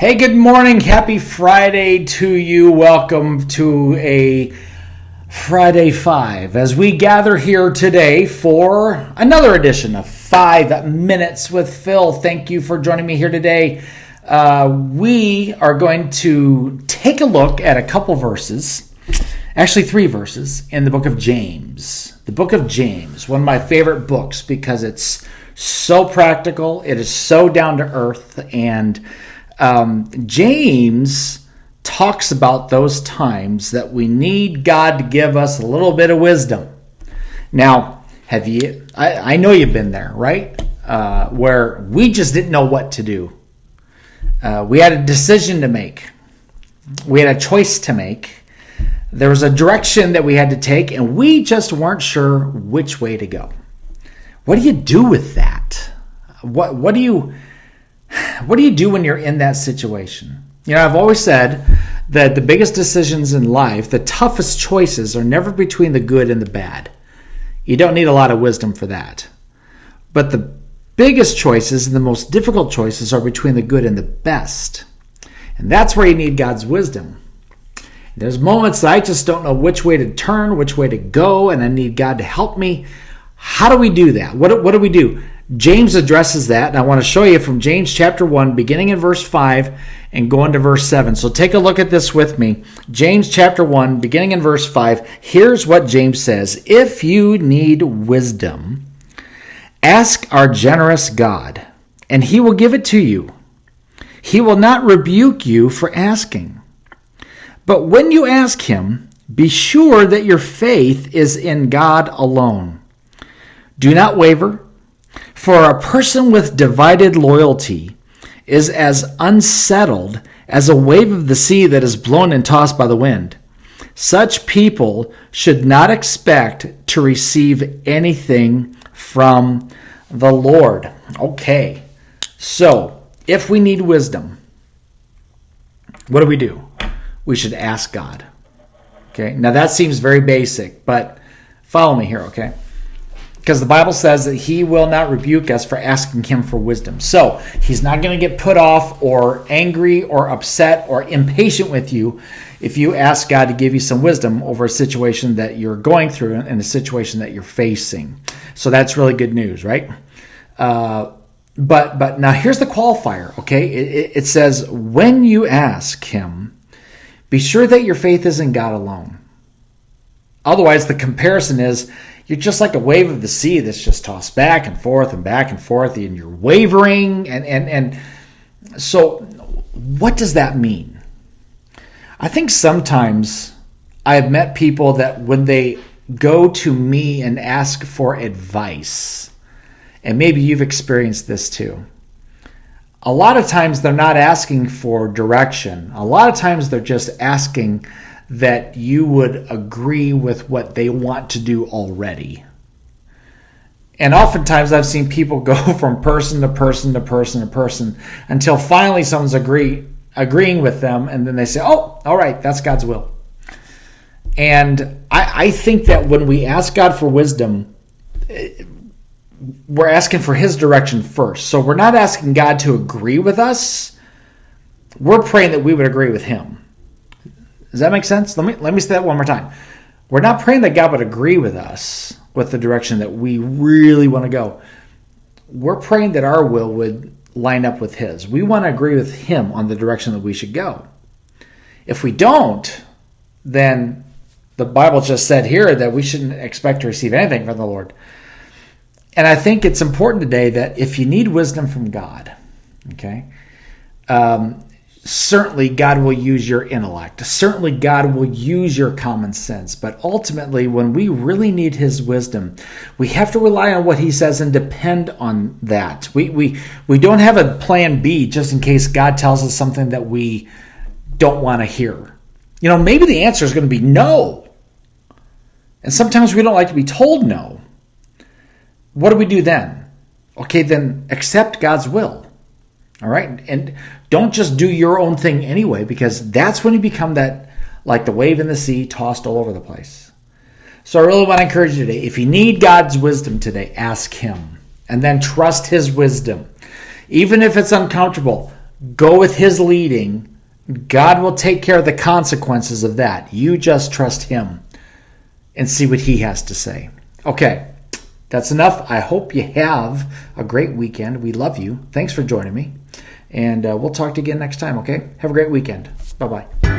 Hey, good morning. Happy Friday to you. Welcome to a Friday 5 as we gather here today for another edition of 5 Minutes with Phil. Thank you for joining me here today. We are going to take a look at a couple verses, actually 3 verses in the book of James. The book of James, one of my favorite books because it's so practical, it is so down to earth, and James talks about those times that we need God to give us a little bit of wisdom. Now, I know you've been there, right? Where we just didn't know what to do. We had a decision to make. We had a choice to make. There was a direction that we had to take, and we just weren't sure which way to go. What do you do with that? What do you do when you're in that situation? You know, I've always said that the biggest decisions in life, the toughest choices, are never between the good and the bad. You don't need a lot of wisdom for that. But the biggest choices and the most difficult choices are between the good and the best. And that's where you need God's wisdom. There's moments that I just don't know which way to turn, which way to go, and I need God to help me. How do we do that? What do we do? James addresses that, and I want to show you from James chapter 1, beginning in verse 5 and going to verse 7. So take a look at this with me. James chapter 1, beginning in verse 5. Here's what James says. If you need wisdom, ask our generous God, and he will give it to you. He will not rebuke you for asking. But when you ask him, be sure that your faith is in God alone. Do not waver. For a person with divided loyalty is as unsettled as a wave of the sea that is blown and tossed by the wind. Such people should not expect to receive anything from the Lord. Okay, so if we need wisdom, what do? We should ask God. Okay, now that seems very basic, but follow me here, okay? Because the Bible says that he will not rebuke us for asking him for wisdom. So he's not going to get put off or angry or upset or impatient with you if you ask God to give you some wisdom over a situation that you're going through and a situation that you're facing. So that's really good news, right? But now here's the qualifier, okay? It says, when you ask him, be sure that your faith is in God alone. Otherwise, the comparison is, you're just like a wave of the sea that's just tossed back and forth, and you're wavering. And so what does that mean? I think sometimes I've met people that when they go to me and ask for advice, and maybe you've experienced this too, a lot of times they're not asking for direction. A lot of times they're just asking that you would agree with what they want to do already. And oftentimes I've seen people go from person to person to person to person until finally someone's agreeing with them, and then they say, oh, all right, that's God's will. And I think that when we ask God for wisdom, we're asking for his direction first. So we're not asking God to agree with us. We're praying that we would agree with him. Does that make sense? Let me say that one more time. We're not praying that God would agree with us with the direction that we really want to go. We're praying that our will would line up with his. We want to agree with him on the direction that we should go. If we don't, then the Bible just said here that we shouldn't expect to receive anything from the Lord. And I think it's important today that if you need wisdom from God, okay, certainly God will use your intellect. Certainly God will use your common sense. But ultimately, when we really need his wisdom, we have to rely on what he says and depend on that. We don't have a plan B just in case God tells us something that we don't want to hear. You know, maybe the answer is going to be no. And sometimes we don't like to be told no. What do we do then? Okay, then accept God's will. All right? And don't just do your own thing anyway, because that's when you become that, like the wave in the sea, tossed all over the place. So I really want to encourage you today, if you need God's wisdom today, ask him. And then trust his wisdom. Even if it's uncomfortable, Go with his leading. God will take care of the consequences of that. You just trust him and see what he has to say. Okay, that's enough. I hope you have a great weekend. We love you. Thanks for joining me. And we'll talk to you again next time, okay? Have a great weekend. Bye-bye.